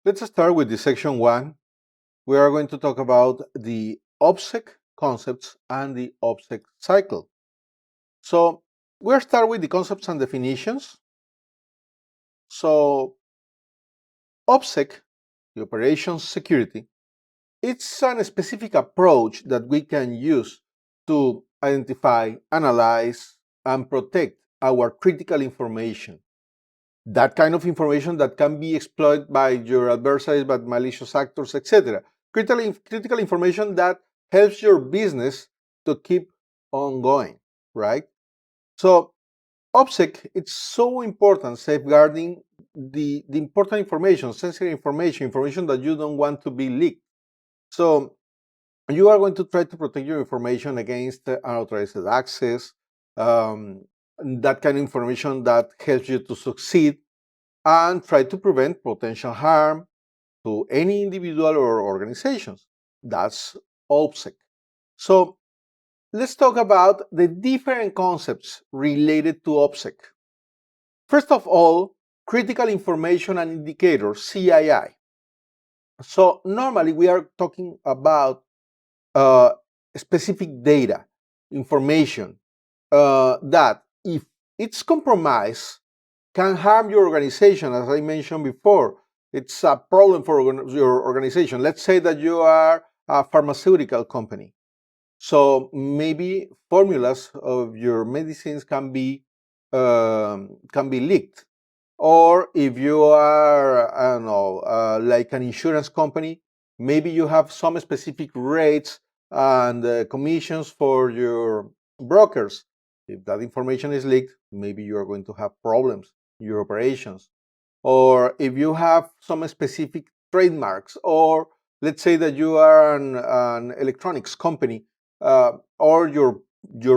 Let's start with the section 1. We are going to talk about the OPSEC concepts and the OPSEC cycle. So we'll start with the concepts and definitions. So OPSEC, the operations security, it's a specific approach that we can use to identify, analyze, and protect our critical information. That kind of information that can be exploited by your adversaries, by malicious actors, etc. Critical information that helps your business to keep on going, right? So OPSEC, it's so important safeguarding the important information, sensitive information that you don't want to be leaked. So you are going to try to protect your information against unauthorized access, that kind of information that helps you to succeed, and try to prevent potential harm to any individual or organizations. That's OPSEC. So let's talk about the different concepts related to OPSEC. First of all, critical information and indicators, CII. So normally we are talking about specific data, information that if it's compromised can harm your organization. As I mentioned before, it's a problem for your organization. Let's say that you are a pharmaceutical company. So maybe formulas of your medicines can be leaked. Or if you are, I don't know, like an insurance company, maybe you have some specific rates and commissions for your brokers. If that information is leaked, maybe you are going to have problems in your operations. Or if you have some specific trademarks, or let's say that you are an electronics company, or your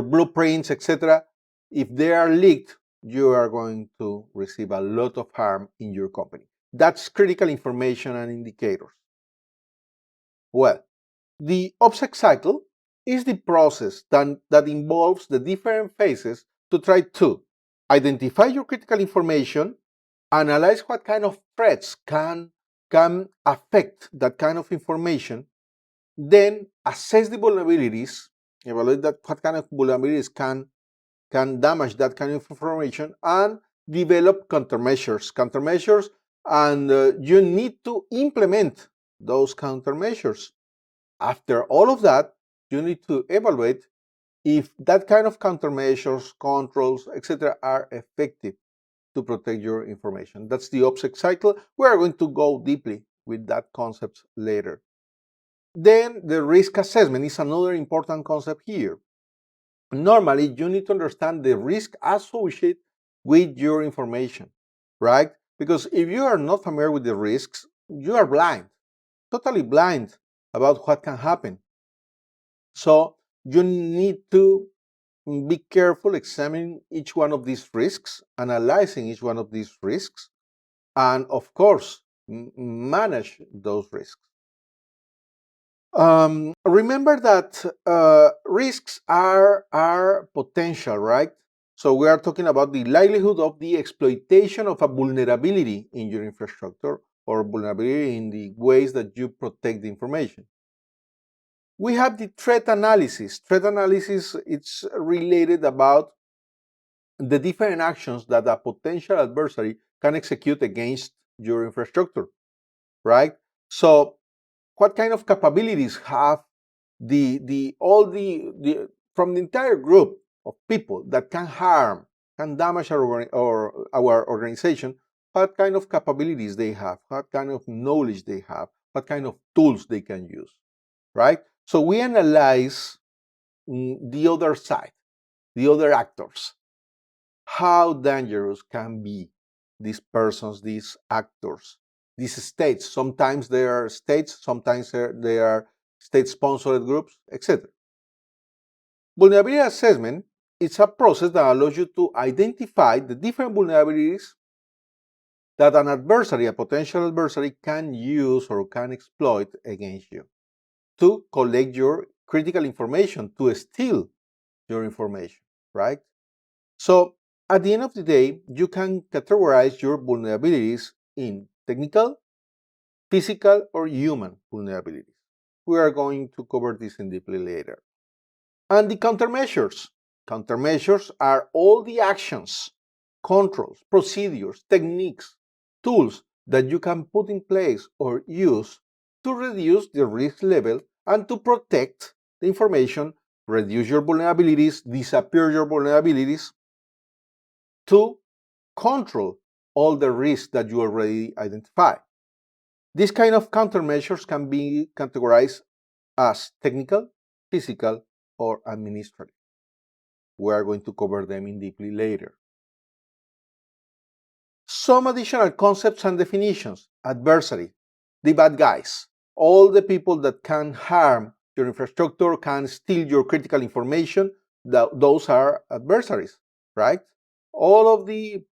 blueprints, etc. If they are leaked, you are going to receive a lot of harm in your company. That's critical information and indicators. Well, the OPSEC cycle is the process that involves the different phases to try to identify your critical information, analyze what kind of threats can affect that kind of information, then assess the vulnerabilities, evaluate that what kind of vulnerabilities can damage that kind of information, and develop countermeasures, and you need to implement those countermeasures. After all of that, you need to evaluate if that kind of countermeasures, controls, etc. are effective to protect your information. That's the OPSEC cycle. We are going to go deeply with that concept later. Then the risk assessment is another important concept here. Normally, you need to understand the risk associated with your information, right? Because if you are not familiar with the risks, you are blind, totally blind about what can happen. So you need to be careful examining each one of these risks, analyzing each one of these risks, and of course, manage those risks. Remember that risks are potential, right? So we are talking about the likelihood of the exploitation of a vulnerability in your infrastructure or vulnerability in the ways that you protect the information. We have the threat analysis. Threat analysis, it's related about the different actions that a potential adversary can execute against your infrastructure, right? So what kind of capabilities have the from the entire group of people that can damage our organization, what kind of capabilities they have, what kind of knowledge they have, what kind of tools they can use, right? So we analyze the other side, the other actors. How dangerous can be these persons, these actors, these states? Sometimes they are states, sometimes they are state-sponsored groups, etc. Vulnerability assessment is a process that allows you to identify the different vulnerabilities that an adversary, a potential adversary, can use or can exploit against you to collect your critical information, to steal your information, right? So at the end of the day, you can categorize your vulnerabilities in technical, physical or human vulnerabilities. We are going to cover this in deeply later. And the countermeasures. Countermeasures are all the actions, controls, procedures, techniques, tools that you can put in place or use to reduce the risk level and to protect the information, reduce your vulnerabilities, disappear your vulnerabilities, to control all the risks that you already identify. These kind of countermeasures can be categorized as technical, physical, or administrative. We are going to cover them in deeply later. Some additional concepts and definitions. Adversary, the bad guys, all the people that can harm your infrastructure, can steal your critical information, those are adversaries, right? All of the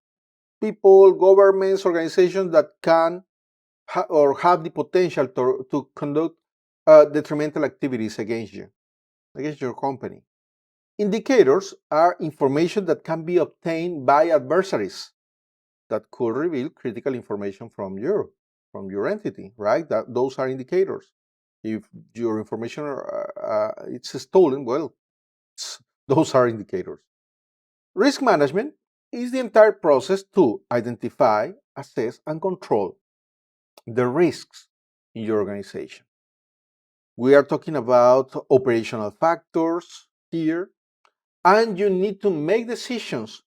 people, governments, organizations that can or have the potential to conduct detrimental activities against you, against your company. Indicators are information that can be obtained by adversaries that could reveal critical information from your entity, right? Those are indicators. If your information it's stolen, well, those are indicators. Risk management is the entire process to identify, assess, and control the risks in your organization. We are talking about operational factors here, and you need to make decisions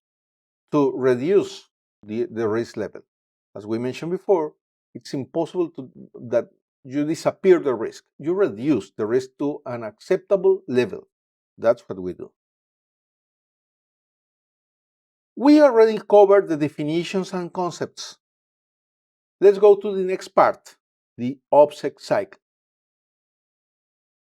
to reduce the risk level. As we mentioned before, it's impossible that you disappear the risk. You reduce the risk to an acceptable level. That's what we do. We already covered the definitions and concepts. Let's go to the next part, the OPSEC cycle.